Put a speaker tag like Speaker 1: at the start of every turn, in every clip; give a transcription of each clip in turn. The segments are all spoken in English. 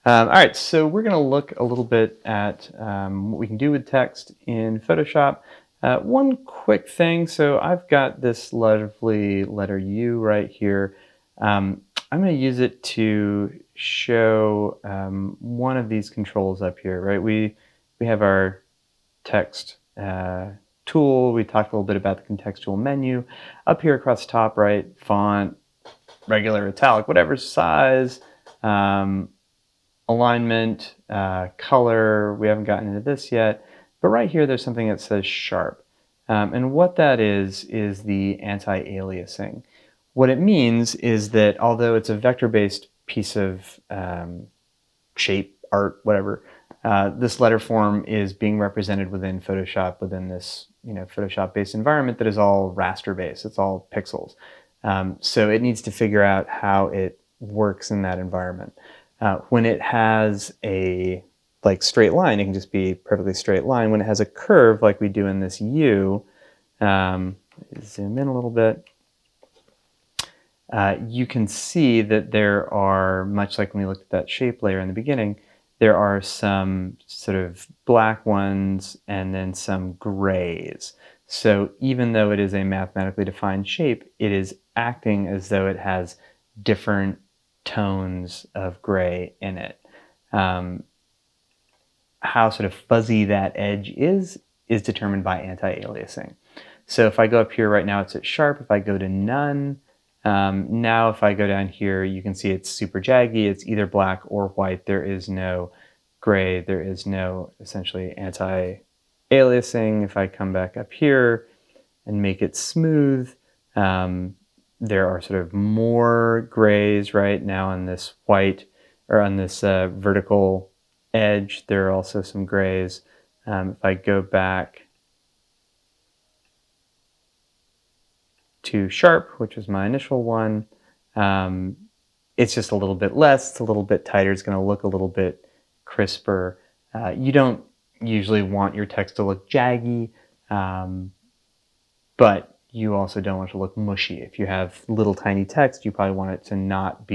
Speaker 1: All right, so we're going to look a little bit at what we can do with text in Photoshop. One quick thing, so I've got this lovely letter U right here. I'm going to use it to show one of these controls up here, right? We have our text tool. We talked a little bit about the contextual menu. Up here across the top, right, font, regular, italic, whatever size. Um, Alignment, color, we haven't gotten into this yet, but right here there's something that says sharp. And what that is the anti-aliasing. What it means is that although it's a vector-based piece of shape, art, whatever, this letter form is being represented within Photoshop, within this Photoshop-based environment that is all raster-based. It's all pixels. So it needs to figure out how it works in that environment. When it has a straight line, it can just be perfectly straight line. When it has a curve, like we do in this U, zoom in a little bit, you can see that there are, much like when we looked at that shape layer in the beginning, there are some sort of black ones and then some grays. So even though it is a mathematically defined shape, it is acting as though it has different tones of gray in it. How sort of fuzzy that edge is determined by anti-aliasing. So if I go up here right now, it's at sharp. If I go to none, now if I go down here, you can see it's super jaggy. It's either black or white. There is no gray. There is no essentially anti-aliasing. If I come back up here and make it smooth, there are sort of more grays right now on this white, or on this vertical edge. There are also some grays. If I go back to sharp, which was my initial one, it's just a little bit less. It's a little bit tighter. It's going to look a little bit crisper. You don't usually want your text to look jaggy, but you also don't want it to look mushy. If you have little tiny text, you probably want it to not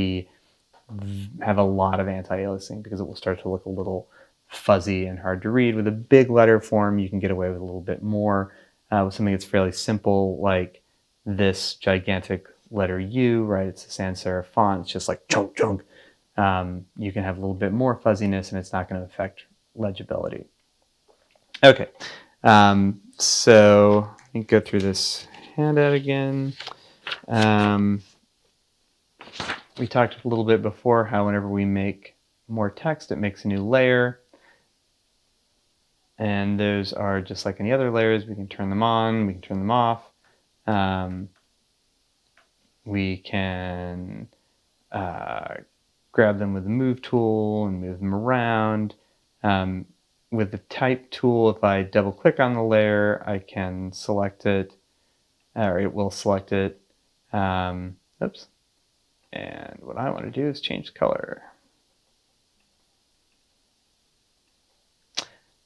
Speaker 1: have a lot of anti-aliasing, because it will start to look a little fuzzy and hard to read. With a big letter form, you can get away with a little bit more. With something that's fairly simple, like this gigantic letter U, right? It's a sans serif font. It's just like chunk, chunk. You can have a little bit more fuzziness, and it's not going to affect legibility. Okay, so let me go through this handout again. We talked a little bit before how whenever we make more text, it makes a new layer. And those are just like any other layers. We can turn them on, we can turn them off. We can grab them with the move tool and move them around. With the type tool, if I double click on the layer, I can select it, or it will select it. Oops. And what I want to do is change the color.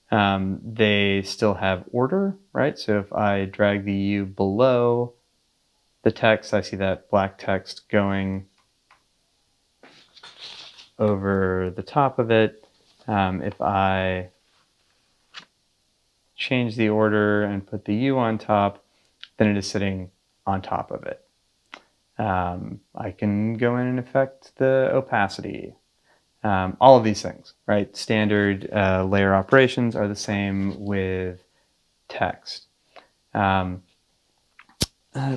Speaker 1: They still have order, right? So if I drag the U below the text, I see that black text going over the top of it. If I change the order and put the U on top, then it is sitting on top of it. I can go in and affect the opacity. All of these things, right? Standard layer operations are the same with text. Let's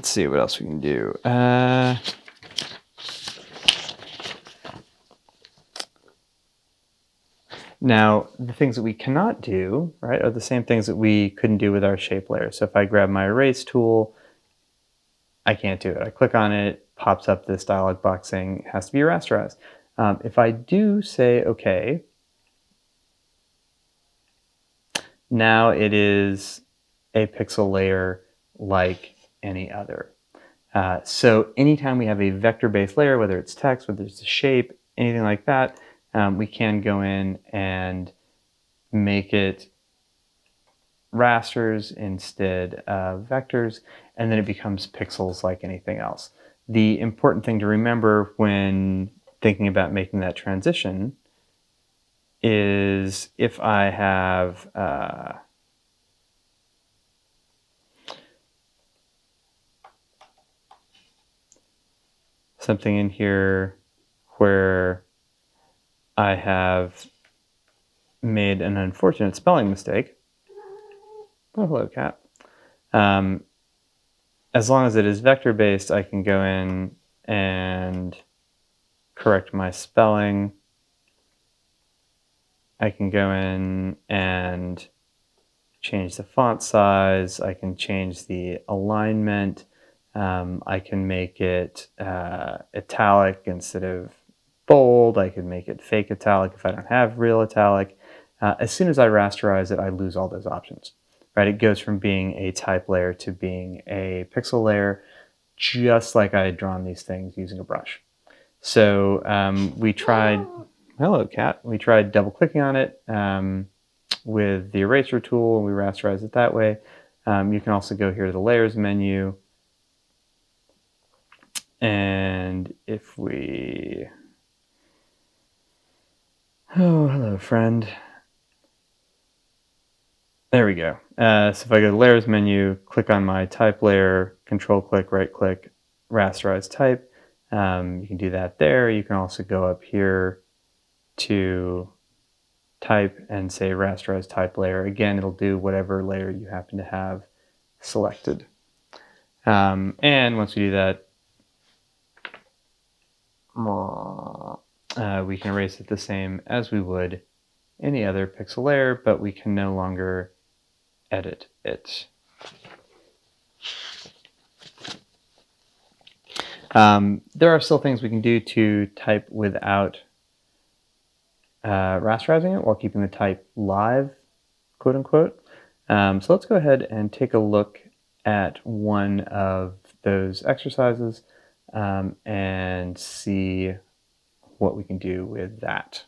Speaker 1: see what else we can do. Now, the things that we cannot do, right, are the same things that we couldn't do with our shape layer. So if I grab my erase tool, I can't do it. I click on it, pops up this dialog box saying it has to be rasterized. If I do say OK, now it is a pixel layer like any other. So anytime we have a vector-based layer, whether it's text, whether it's a shape, anything like that, we can go in and make it rasters instead of vectors, and then it becomes pixels like anything else. The important thing to remember when thinking about making that transition is if I have something in here where I have made an unfortunate spelling mistake. Oh, hello, cat. As long as it is vector-based, I can go in and correct my spelling. I can go in and change the font size. I can change the alignment. I can make it italic instead of bold. I can make it fake italic if I don't have real italic. As soon as I rasterize it, I lose all those options. Right? It goes from being a type layer to being a pixel layer, just like I had drawn these things using a brush. So we tried, hello cat, we tried double clicking on it with the eraser tool, and we rasterized it that way. You can also go here to the layers menu, and if we, oh, hello friend. There we go. So if I go to the layers menu, click on my type layer, control click, right click, rasterize type. You can do that there. You can also go up here to type and say rasterize type layer. Again, it'll do whatever layer you happen to have selected. And once we do that, we can erase it the same as we would any other pixel layer, but we can no longer edit it. There are still things we can do to type without rasterizing it while keeping the type live, quote unquote. So let's go ahead and take a look at one of those exercises and see what we can do with that.